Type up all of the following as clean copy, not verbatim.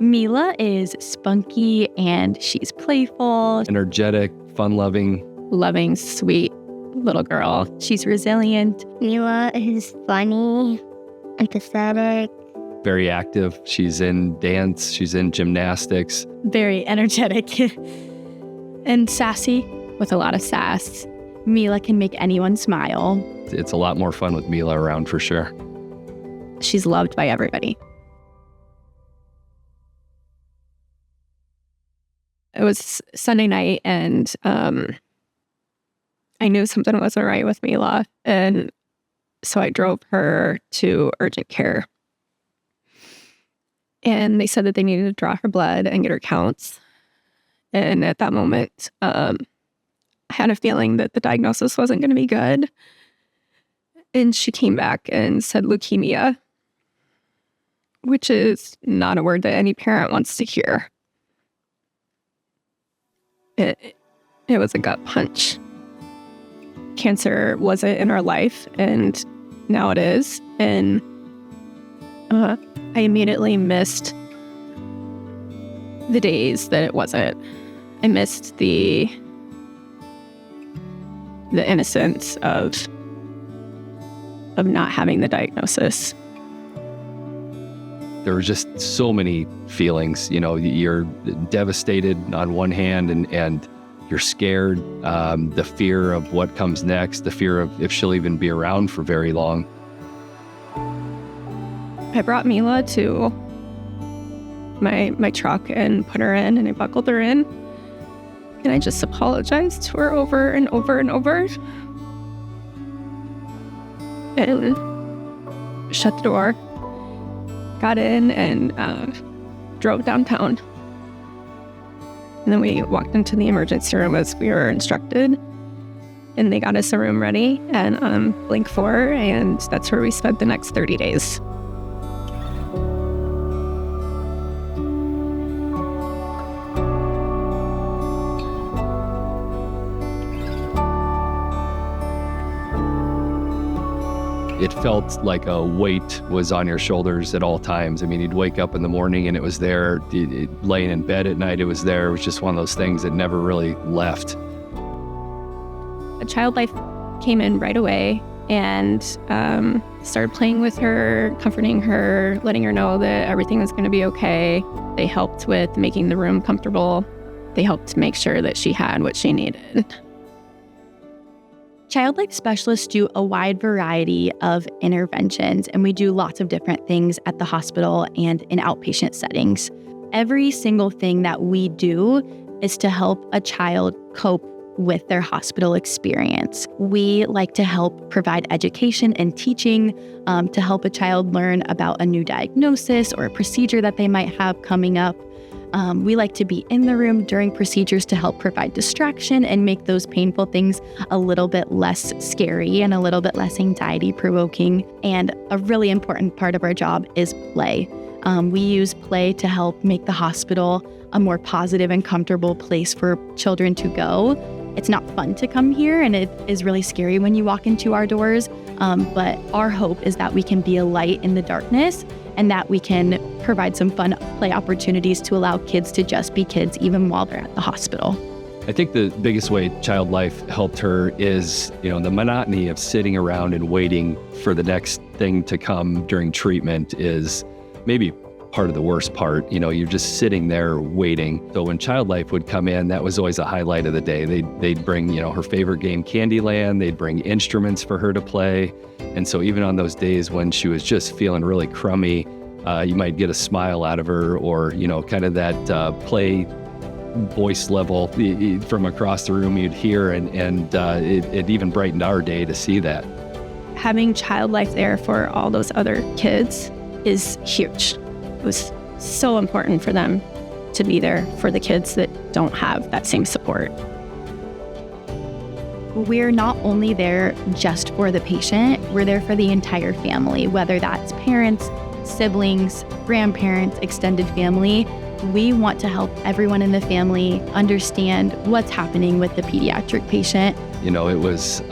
Mila is spunky and she's playful, energetic, fun-loving, loving, sweet little girl. She's resilient. Mila is funny, empathetic, very active. She's in dance, she's in gymnastics. Very energetic and sassy with a lot of sass. Mila can make anyone smile. It's a lot more fun with Mila around for sure. She's loved by everybody. It was Sunday night, and I knew something wasn't right with Mila, and so I drove her to urgent care. And they said that they needed to draw her blood and get her counts. And at that moment, I had a feeling that the diagnosis wasn't going to be good. And she came back and said leukemia, which is not a word that any parent wants to hear. It was a gut punch. Cancer wasn't in our life, and now it is. And I immediately missed the days that it wasn't. I missed the innocence of not having the diagnosis. There were just so many feelings. You know, you're devastated on one hand, and you're scared. The fear of what comes next, the fear of if she'll even be around for very long. I brought Mila to my truck and put her in, and I buckled her in. And I just apologized to her over and over and over. And shut the door, got in, and drove downtown. And then we walked into the emergency room as we were instructed. And they got us a room ready and Blink 4, and that's where we spent the next 30 days. It felt like a weight was on your shoulders at all times. I mean, you'd wake up in the morning and it was there. Laying in bed at night, it was there. It was just one of those things that never really left. A Child Life came in right away and started playing with her, comforting her, letting her know that everything was going to be okay. They helped with making the room comfortable. They helped make sure that she had what she needed. Child Life specialists do a wide variety of interventions, and we do lots of different things at the hospital and in outpatient settings. Every single thing that we do is to help a child cope with their hospital experience. We like to help provide education and teaching to help a child learn about a new diagnosis or a procedure that they might have coming up. We like to be in the room during procedures to help provide distraction and make those painful things a little bit less scary and a little bit less anxiety-provoking. And a really important part of our job is play. We use play to help make the hospital a more positive and comfortable place for children to go. It's not fun to come here, and it is really scary when you walk into our doors. But our hope is that we can be a light in the darkness, and that we can provide some fun play opportunities to allow kids to just be kids even while they're at the hospital. I think the biggest way Child Life helped her is, the monotony of sitting around and waiting for the next thing to come during treatment is maybe part of the worst part. You're just sitting there waiting. So when Child Life would come in, that was always a highlight of the day. They'd bring, her favorite game, Candyland. They'd bring instruments for her to play. And so even on those days when she was just feeling really crummy, you might get a smile out of her, or, kind of that play voice level from across the room you'd hear. And it even brightened our day to see that. Having Child Life there for all those other kids is huge. It was so important for them to be there for the kids that don't have that same support. We're not only there just for the patient, we're there for the entire family, whether that's parents, siblings, grandparents, extended family. We want to help everyone in the family understand what's happening with the pediatric patient. It was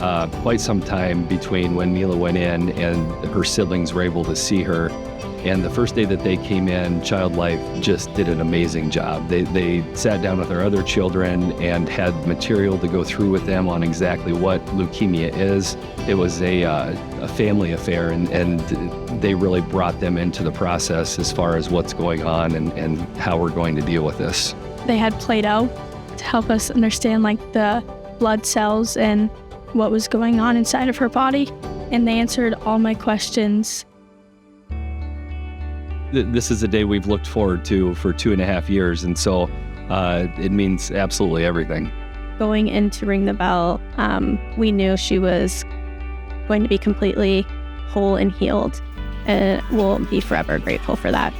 quite some time between when Mila went in and her siblings were able to see her. And the first day that they came in, Child Life just did an amazing job. They sat down with our other children and had material to go through with them on exactly what leukemia is. It was a family affair, and they really brought them into the process as far as what's going on and how we're going to deal with this. They had Play-Doh to help us understand like the blood cells and what was going on inside of her body, and they answered all my questions. This is a day we've looked forward to for 2.5 years, and so it means absolutely everything. Going in to ring the bell, we knew she was going to be completely whole and healed, and we'll be forever grateful for that.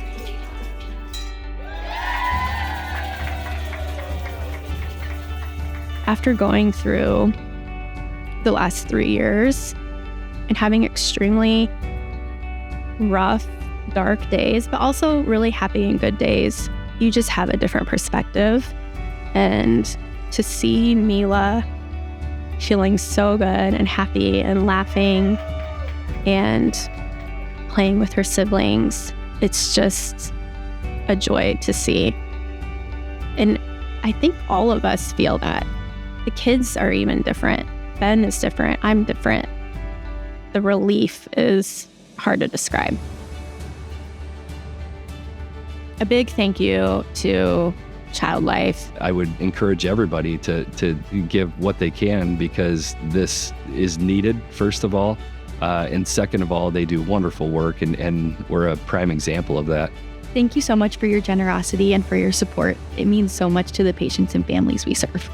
After going through the last 3 years and having extremely rough, dark days, but also really happy and good days, you just have a different perspective. And to see Mila feeling so good and happy and laughing and playing with her siblings, it's just a joy to see. And I think all of us feel that. The kids are even different. Ben is different. I'm different. The relief is hard to describe. A big thank you to Child Life. I would encourage everybody to give what they can, because this is needed, first of all. And second of all, they do wonderful work, and we're a prime example of that. Thank you so much for your generosity and for your support. It means so much to the patients and families we serve.